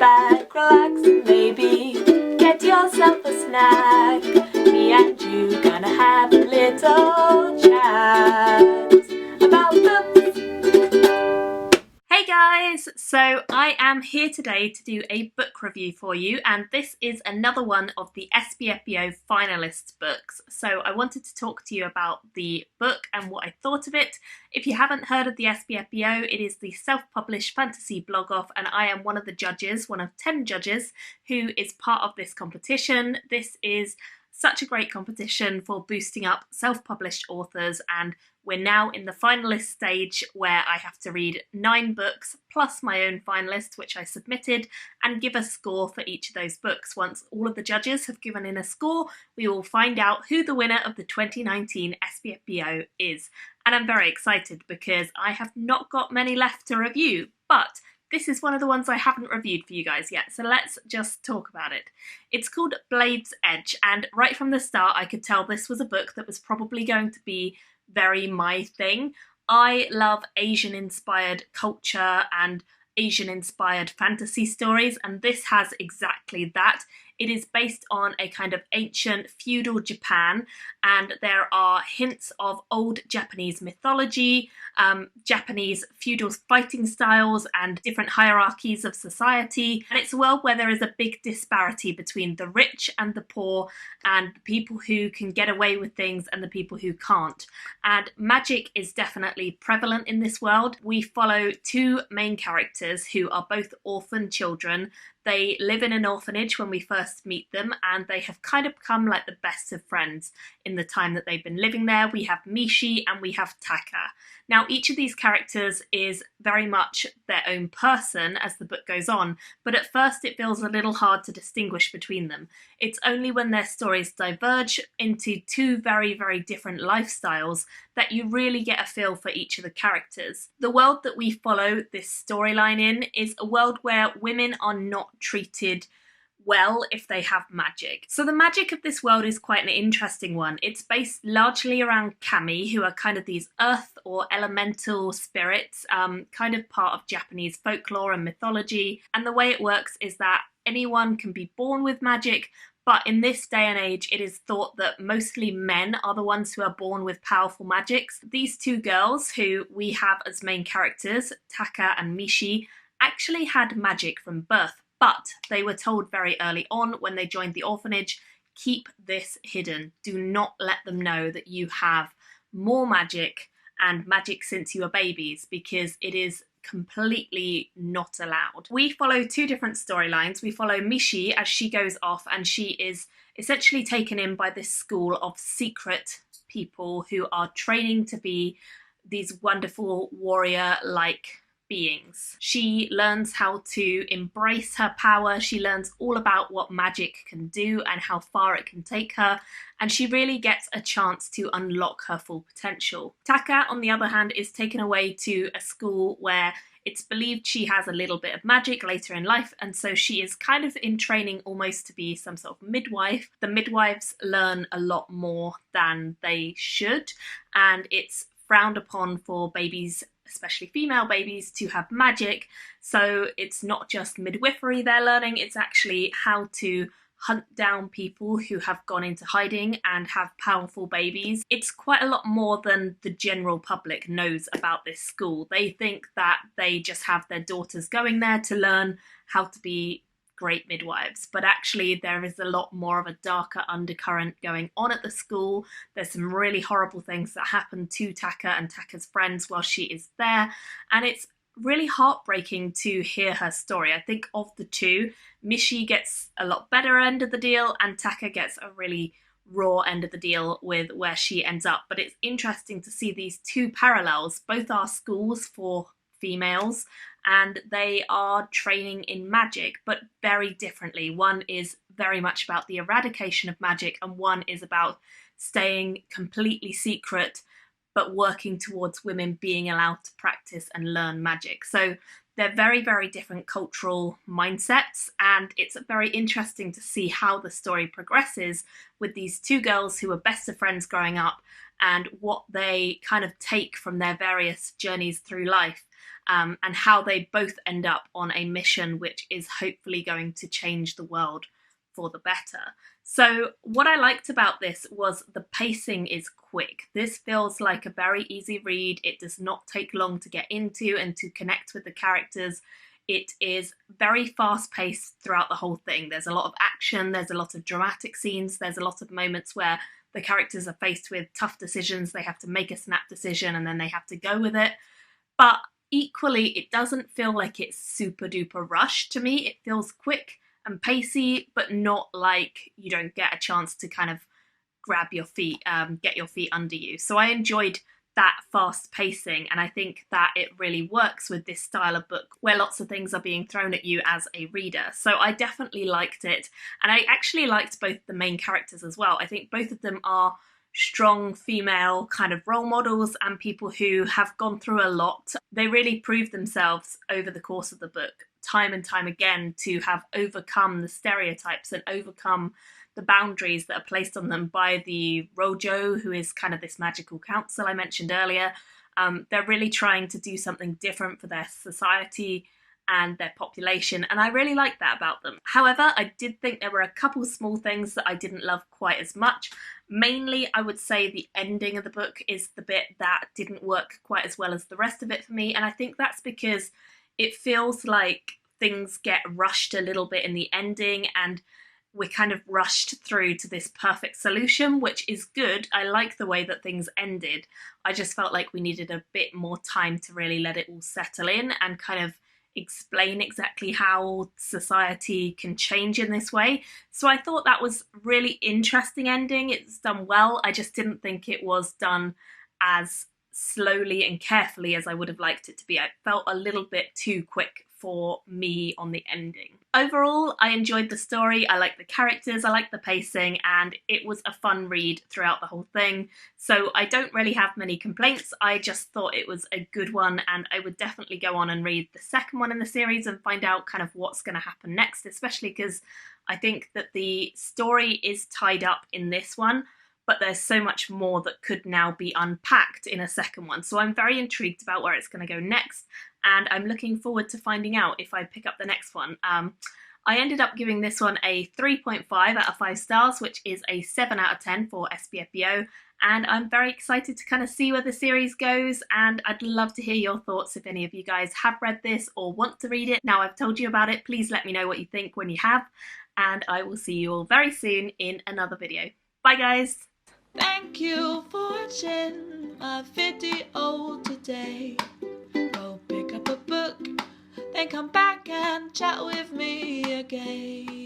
back, relax, and maybe get yourself a snack. Me and you gonna have a little chat about books. Hey guys! So I am here today to do a book review for you, and this is another one of the SPFBO Finalist books. So I wanted to talk to you about the book and what I thought of it. If you haven't heard of the SPFBO, it is the self-published fantasy blog-off, and I am one of the judges, one of 10 judges, who is part of this competition. This is such a great competition for boosting up self-published authors, and we're now in the finalist stage where I have to read 9 books plus my own finalist, which I submitted, and give a score for each of those books. Once all of the judges have given in a score, we will find out who the winner of the 2019 SPFBO is. And I'm very excited because I have not got many left to review, but this is one of the ones I haven't reviewed for you guys yet, so let's just talk about it. It's called Blade's Edge, and right from the start I could tell this was a book that was probably going to be very my thing. I love Asian-inspired culture and Asian-inspired fantasy stories, and this has exactly that. It is based on a kind of ancient feudal Japan, and there are hints of old Japanese mythology, Japanese feudal fighting styles and different hierarchies of society. And it's a world where there is a big disparity between the rich and the poor, and the people who can get away with things and the people who can't. And magic is definitely prevalent in this world. We follow 2 main characters who are both orphan children. They live in an orphanage when we first meet them, and they have kind of become like the best of friends in the time that they've been living there. We have Mishi and we have Taka. Now, each of these characters is very much their own person as the book goes on, but at first it feels a little hard to distinguish between them. It's only when their stories diverge into 2 very, very different lifestyles that you really get a feel for each of the characters. The world that we follow this storyline in is a world where women are not treated well if they have magic. So the magic of this world is quite an interesting one. It's based largely around kami, who are kind of these earth or elemental spirits, kind of part of Japanese folklore and mythology. And the way it works is that anyone can be born with magic, but in this day and age, it is thought that mostly men are the ones who are born with powerful magics. These 2 girls, who we have as main characters, Taka and Mishi, actually had magic from birth, but they were told very early on when they joined the orphanage, keep this hidden. Do not let them know that you have more magic and magic since you were babies, because it is completely not allowed. We follow 2 different storylines. We follow Mishi as she goes off, and she is essentially taken in by this school of secret people who are training to be these wonderful warrior-like beings. She learns how to embrace her power. She learns all about what magic can do and how far it can take her, and she really gets a chance to unlock her full potential. Taka, on the other hand, is taken away to a school where it's believed she has a little bit of magic later in life, and so she is kind of in training almost to be some sort of midwife. The midwives learn a lot more than they should, and it's frowned upon for babies, especially female babies, to have magic. So it's not just midwifery they're learning, it's actually how to hunt down people who have gone into hiding and have powerful babies. It's quite a lot more than the general public knows about this school. They think that they just have their daughters going there to learn how to be great midwives, but actually there is a lot more of a darker undercurrent going on at the school. There's some really horrible things that happen to Taka and Taka's friends while she is there, and it's really heartbreaking to hear her story. I think of the 2, Mishi gets a lot better end of the deal and Taka gets a really raw end of the deal with where she ends up. But it's interesting to see these 2 parallels. Both are schools for females and they are training in magic, but very differently. One is very much about the eradication of magic and one is about staying completely secret but working towards women being allowed to practice and learn magic. So they're very, very different cultural mindsets, and it's very interesting to see how the story progresses with these 2 girls who were best of friends growing up and what they kind of take from their various journeys through life. and how they both end up on a mission which is hopefully going to change the world for the better. So what I liked about this was the pacing is quick. This feels like a very easy read. It does not take long to get into and to connect with the characters. It is very fast-paced throughout the whole thing. There's a lot of action, there's a lot of dramatic scenes, there's a lot of moments where the characters are faced with tough decisions, they have to make a snap decision and then they have to go with it. But equally, it doesn't feel like it's super duper rushed to me. It feels quick and pacey, but not like you don't get a chance to kind of grab your feet, get your feet under you. So I enjoyed that fast pacing, and I think that it really works with this style of book where lots of things are being thrown at you as a reader. So I definitely liked it, and I actually liked both the main characters as well. I think both of them are strong female kind of role models and people who have gone through a lot. They really prove themselves over the course of the book, time and time again, to have overcome the stereotypes and overcome the boundaries that are placed on them by the Rojo, who is kind of this magical council I mentioned earlier. They're really trying to do something different for their society and their population, and I really like that about them. However, I did think there were a couple small things that I didn't love quite as much. Mainly, I would say the ending of the book is the bit that didn't work quite as well as the rest of it for me, and I think that's because it feels like things get rushed a little bit in the ending, and we're kind of rushed through to this perfect solution, which is good. I like the way that things ended. I just felt like we needed a bit more time to really let it all settle in and kind of explain exactly how society can change in this way. So I thought that was really interesting ending. It's done well. I just didn't think it was done as slowly and carefully as I would have liked it to be. It felt a little bit too quick for me on the ending. Overall, I enjoyed the story, I liked the characters, I liked the pacing, and it was a fun read throughout the whole thing. So I don't really have many complaints. I just thought it was a good one, and I would definitely go on and read the second one in the series and find out kind of what's going to happen next, especially because I think that the story is tied up in this one, but there's so much more that could now be unpacked in a second one. So I'm very intrigued about where it's going to go next, and I'm looking forward to finding out if I pick up the next one. I ended up giving this one a 3.5 out of 5 stars, which is a 7 out of 10 for SPFBO, and I'm very excited to kind of see where the series goes, and I'd love to hear your thoughts if any of you guys have read this or want to read it. Now I've told you about it, please let me know what you think when you have, and I will see you all very soon in another video. Bye guys! Thank you for watching my video today. Go pick up a book, then come back and chat with me again.